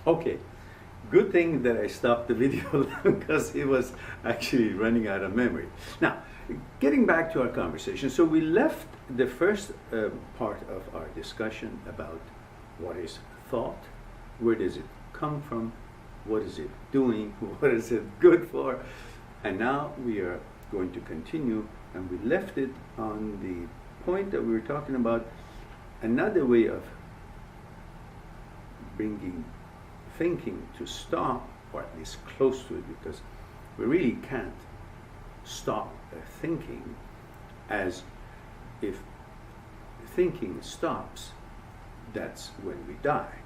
Okay, good thing that I stopped the video because it was actually running out of memory. Now, getting back to our conversation, so we left the first part of our discussion about what is thought, where does it come from, what is it doing, what is it good for, and now we are going to continue, and we left it on the point that we were talking about another way of bringing thinking to stop, or at least close to it, because we really can't stop thinking, as if thinking stops, that's when we die.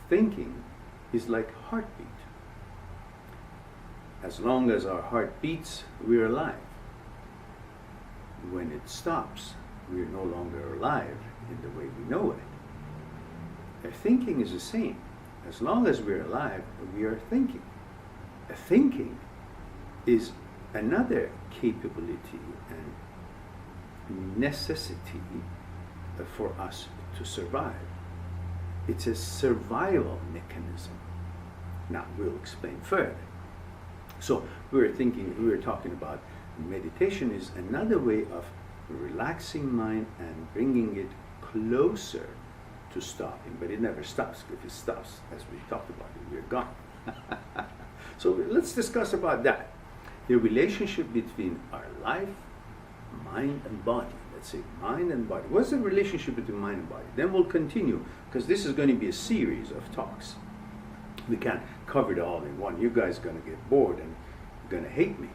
Thinking is like heartbeat. As long as our heart beats, we're alive. When it stops, we're no longer alive in the way we know it. Thinking is the same. As long as we're alive, we are thinking. Thinking is another capability and necessity for us to survive. It's a survival mechanism. Now, we'll explain further. So, we were talking about meditation is another way of relaxing mind and bringing it closer to stopping, but it never stops. If it stops, as we talked about it, we're gone. So let's discuss about that. The relationship between our life, mind and body. Let's say mind and body. What's the relationship between mind and body? Then we'll continue, because this is going to be a series of talks. We can't cover it all in one. You guys are going to get bored and you're going to hate me.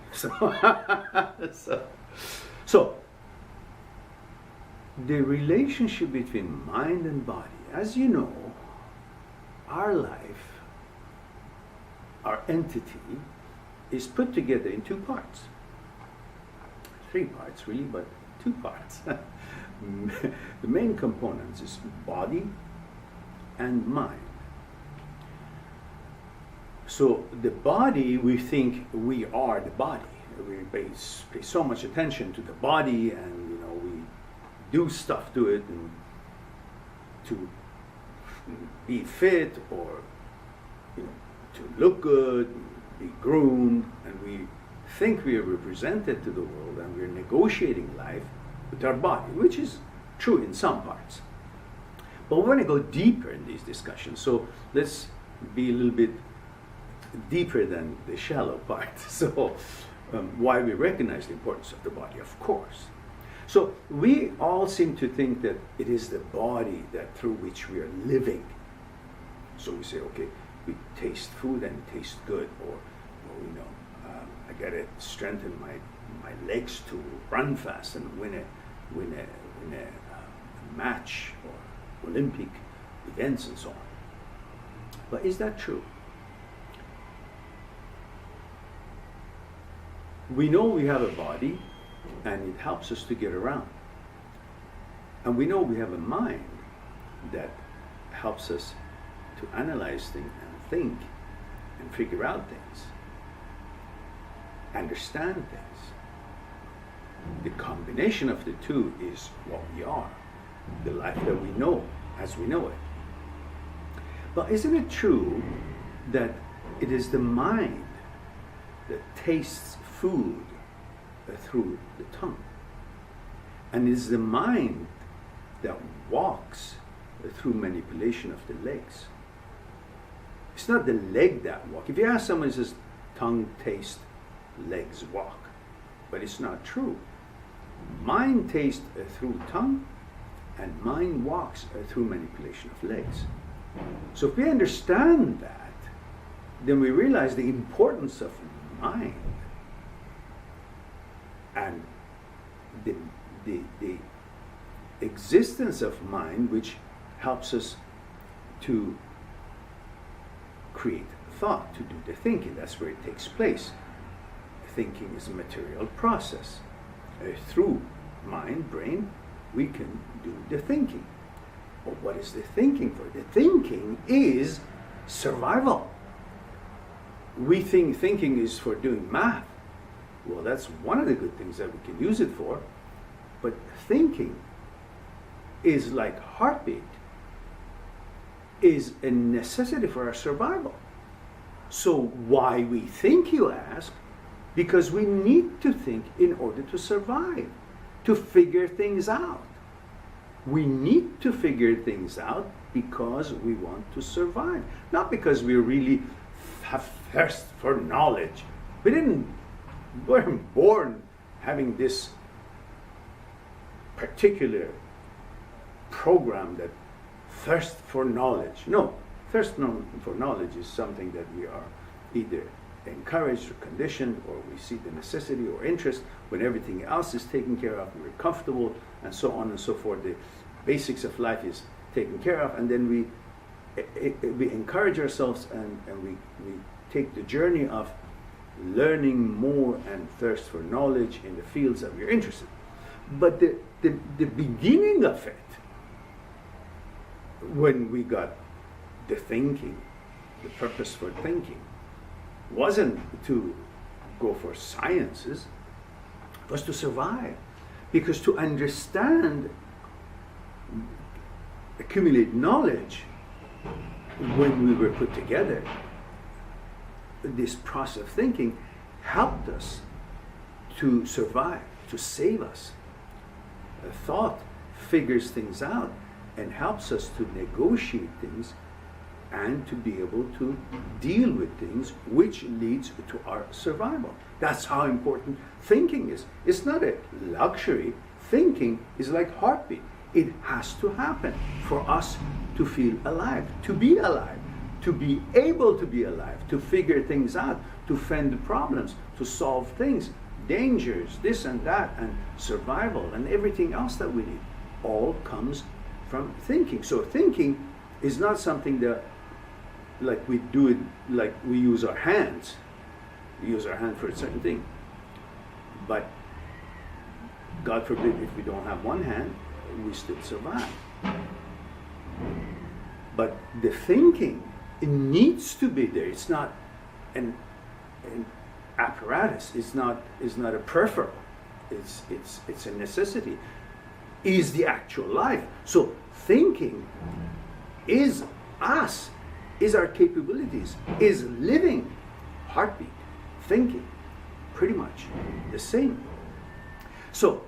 So the relationship between mind and body. As you know, our life, our entity, is put together in two parts. Three parts really, but two parts. The main components is body and mind. So the body, we think we are the body. We pay so much attention to the body, and we do stuff to it and to be fit, or to look good, be groomed, and we think we are represented to the world, and we're negotiating life with our body, which is true in some parts. But we want to go deeper in these discussions, so let's be a little bit deeper than the shallow part. So why we recognize the importance of the body, of course. So we all seem to think that it is the body that through which we are living. So we say, okay, we taste food and it tastes good, or I gotta strengthen my legs to run fast and win a match, or Olympic events and so on. But is that true? We know we have a body, and it helps us to get around. And we know we have a mind that helps us to analyze things and think and figure out things, understand things. The combination of the two is what we are, the life that we know as we know it. But isn't it true that it is the mind that tastes food through the tongue, and it is the mind that walks through manipulation of the legs? It's not the leg that walks. If you ask someone, it says tongue tastes, legs walk, but it's not true. Mind tastes through tongue, and mind walks through manipulation of legs. So if we understand that, then we realize the importance of mind and the existence of mind, which helps us to create thought, to do the thinking. That's where it takes place. Thinking is a material process. Through mind, brain, we can do the thinking. But what is the thinking for? The thinking is survival. We think thinking is for doing math. Well, that's one of the good things that we can use it for. But thinking is like heartbeat. is a necessity for our survival. So why we think, you ask? Because we need to think in order to survive, to figure things out. We need to figure things out because we want to survive, not because we really have thirst for knowledge. We weren't born having this particular program that thirst for knowledge. No, for knowledge is something that we are either encouraged or conditioned, or we see the necessity or interest when everything else is taken care of, we're comfortable, and so on and so forth. The basics of life is taken care of, and then we encourage ourselves, and we take the journey of learning more and thirst for knowledge in the fields that we're interested in. But the beginning of it, when we got the thinking, the purpose for thinking, wasn't to go for sciences, it was to survive. Because to understand, accumulate knowledge, when we were put together, this process of thinking helped us to survive, to save us. A thought figures things out and helps us to negotiate things and to be able to deal with things, which leads to our survival. That's how important thinking is. It's not a luxury. Thinking is like heartbeat. It has to happen for us to feel alive, to be able to be alive, to figure things out, to fend problems, to solve things, dangers, this and that, and survival, and everything else that we need. All comes from thinking. So thinking is not something that, like we do it, like we use our hands. We use our hand for a certain thing. But God forbid, if we don't have one hand, we still survive. But the thinking, it needs to be there. It's not an apparatus. It's not a peripheral. It's a necessity. Is the actual life. So thinking is us, is our capabilities, is living, heartbeat, thinking, pretty much the same. So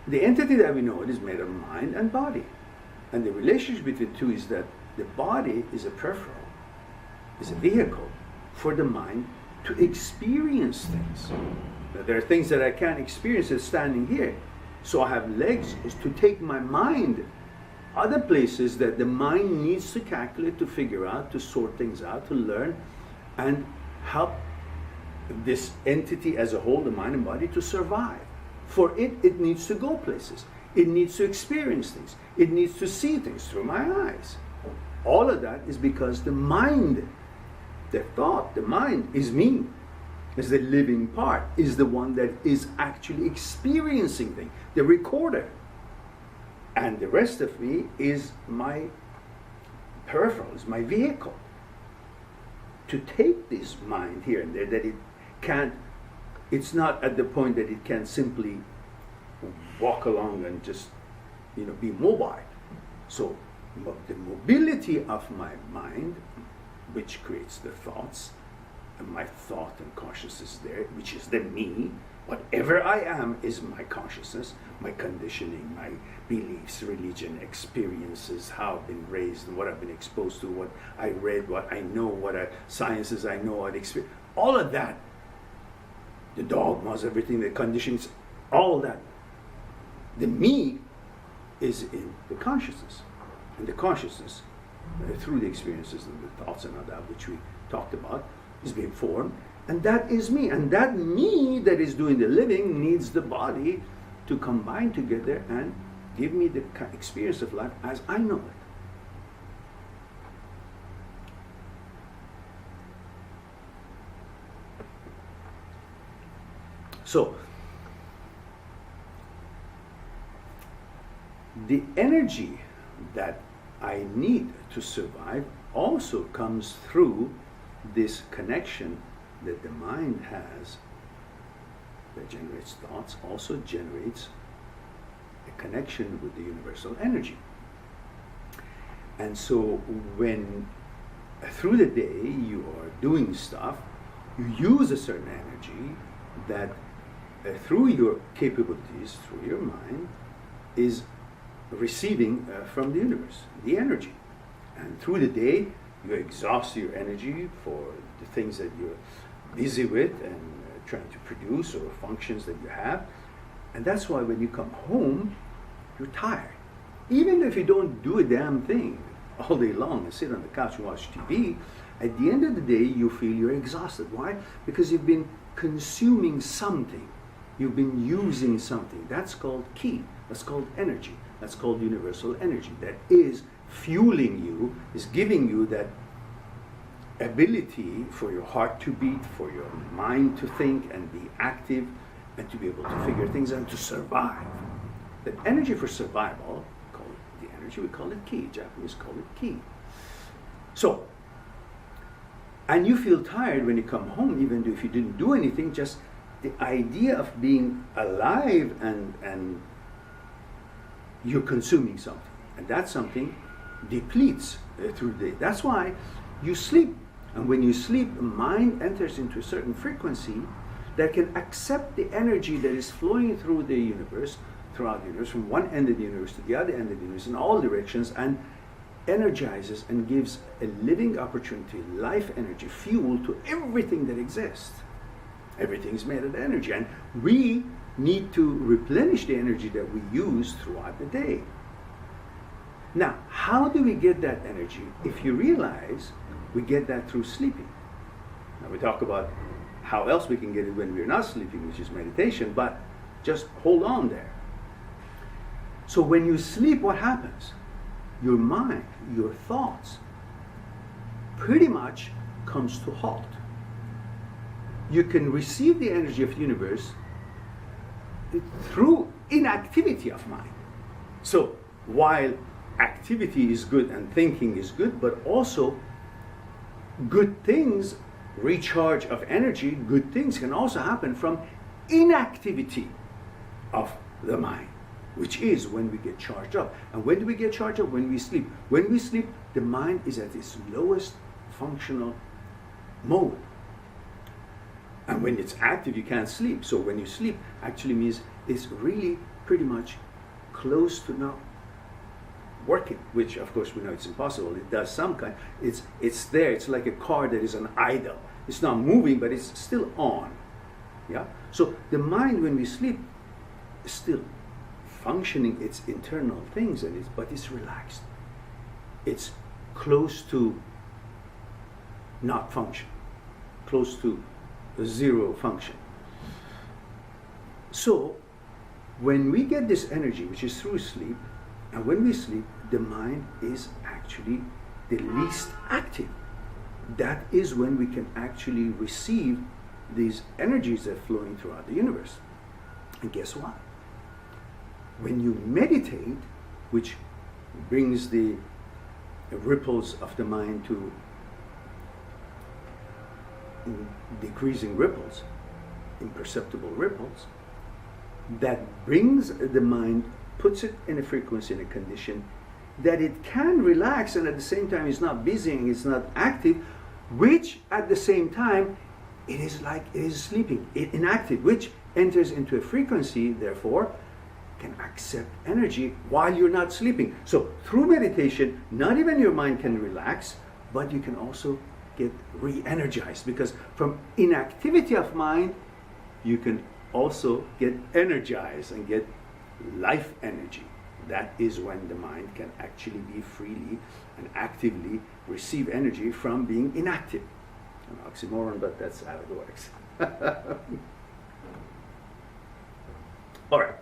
the entity that we know is made of mind and body. And the relationship between the two is that the body is a peripheral, is a vehicle for the mind to experience things. Now, there are things that I can't experience as standing here. So I have legs to take my mind other places that the mind needs to calculate, to figure out, to sort things out, to learn, and help this entity as a whole, the mind and body, to survive. For it needs to go places. It needs to experience things. It needs to see things through my eyes. All of that is because the mind, the thought, the mind is me, is the living part, is the one that is actually experiencing things, the recorder. And the rest of me is my peripheral, is my vehicle. To take this mind here and there, that it can't, it's not at the point that it can simply walk along and just, be mobile. So the mobility of my mind, which creates the thoughts, and my thought and consciousness there, which is the me, whatever I am is my consciousness, my conditioning, my beliefs, religion, experiences, how I've been raised and what I've been exposed to, what I read, what I know, sciences I know, what experience, all of that, the dogmas, everything, the conditions, all that. The me is in the consciousness. And the consciousness, through the experiences and the thoughts and all that, which we talked about, is being formed. And that is me. And that me that is doing the living needs the body to combine together and give me the experience of life as I know it. So, the energy that I need to survive also comes through this connection that the mind has, that generates thoughts, also generates a connection with the universal energy. And so when through the day you are doing stuff, you use a certain energy that through your capabilities, through your mind, is receiving from the universe, the energy. And through the day, you exhaust your energy for the things that you're busy with and trying to produce or functions that you have. And that's why when you come home, you're tired. Even if you don't do a damn thing all day long and sit on the couch and watch TV, at the end of the day, you feel you're exhausted. Why? Because you've been consuming something. You've been using something. That's called ki. That's called energy. That's called universal energy. That is fueling you, is giving you that ability for your heart to beat, for your mind to think and be active, and to be able to figure things out and to survive. That energy for survival, we call it the energy, we call it ki. Japanese call it ki. So, and you feel tired when you come home, even if you didn't do anything, just the idea of being alive and you're consuming something. And that something depletes through the day. That's why you sleep. And when you sleep, the mind enters into a certain frequency that can accept the energy that is flowing through the universe, throughout the universe, from one end of the universe to the other end of the universe, in all directions, and energizes and gives a living opportunity, life energy, fuel to everything that exists. Everything is made of energy, and we need to replenish the energy that we use throughout the day. Now, how do we get that energy? If you realize, we get that through sleeping. Now, we talk about how else we can get it when we're not sleeping, which is meditation, but just hold on there. So when you sleep, what happens? Your mind, your thoughts, pretty much comes to halt. You can receive the energy of the universe through inactivity of mind. So while activity is good and thinking is good, but also good things, recharge of energy, good things can also happen from inactivity of the mind, which is when we get charged up. And when do we get charged up? When we sleep. When we sleep, the mind is at its lowest functional mode. And when it's active, you can't sleep. So when you sleep, actually means it's really pretty much close to not working, which of course we know it's impossible. It does some kind, it's there. It's like a car that is on idle. It's not moving, but it's still on. Yeah. So the mind, when we sleep, is still functioning its internal things, but it's relaxed. It's close to not function, close to zero function. So when we get this energy, which is through sleep, and when we sleep, the mind is actually the least active. That is when we can actually receive these energies that are flowing throughout the universe. And guess what? When you meditate, which brings the ripples of the mind to decreasing ripples, imperceptible ripples, that brings the mind, puts it in a frequency, in a condition that it can relax, and at the same time it's not busy and it's not active, which at the same time it is like it is sleeping, inactive, which enters into a frequency, therefore can accept energy while you're not sleeping. So through meditation, not even your mind can relax, but you can also get re-energized, because from inactivity of mind you can also get energized and get life energy. That is when the mind can actually be freely and actively receive energy from being inactive. An oxymoron, but that's how it works. All right.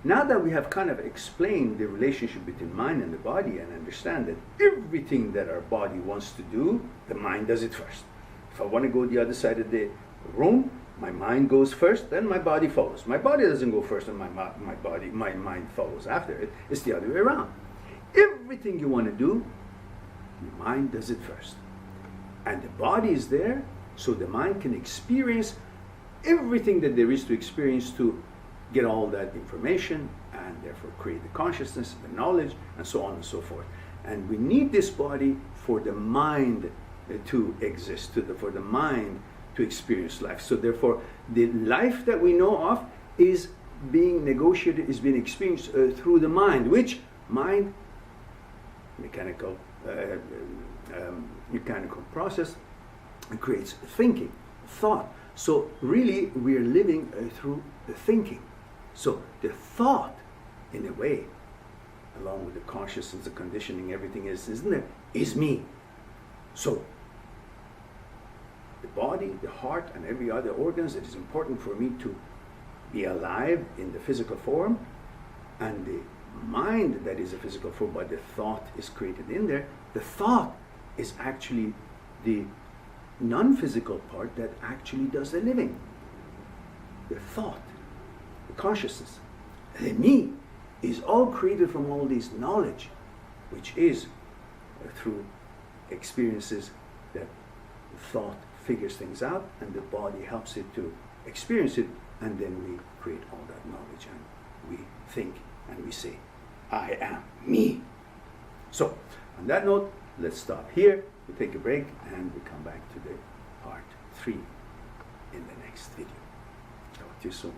Now that we have kind of explained the relationship between mind and the body, and understand that everything that our body wants to do, the mind does it first. If I want to go the other side of the room, my mind goes first, then my body follows. My body doesn't go first, and my mind follows after it. It's the other way around. Everything you want to do, your mind does it first. And the body is there, so the mind can experience everything that there is to experience to get all that information and therefore create the consciousness, the knowledge, and so on and so forth. And we need this body for the mind to exist, for the mind to experience life. So therefore, the life that we know of is being negotiated, is being experienced through the mind, which mind, mechanical process, creates thinking, thought. So really, we are living through the thinking. So the thought, in a way, along with the consciousness, the conditioning, everything is, isn't it, is me. So the body, the heart, and every other organs, it is important for me to be alive in the physical form, and the mind that is a physical form, but the thought is created in there. The thought is actually the non-physical part that actually does the living. The thought, the consciousness, the me is all created from all this knowledge, which is through experiences that thought figures things out, and the body helps it to experience it, and then we create all that knowledge, and we think, and we say, I am me. So, on that note, let's stop here, we take a break, and we come back to the part 3 in the next video. Talk to you soon.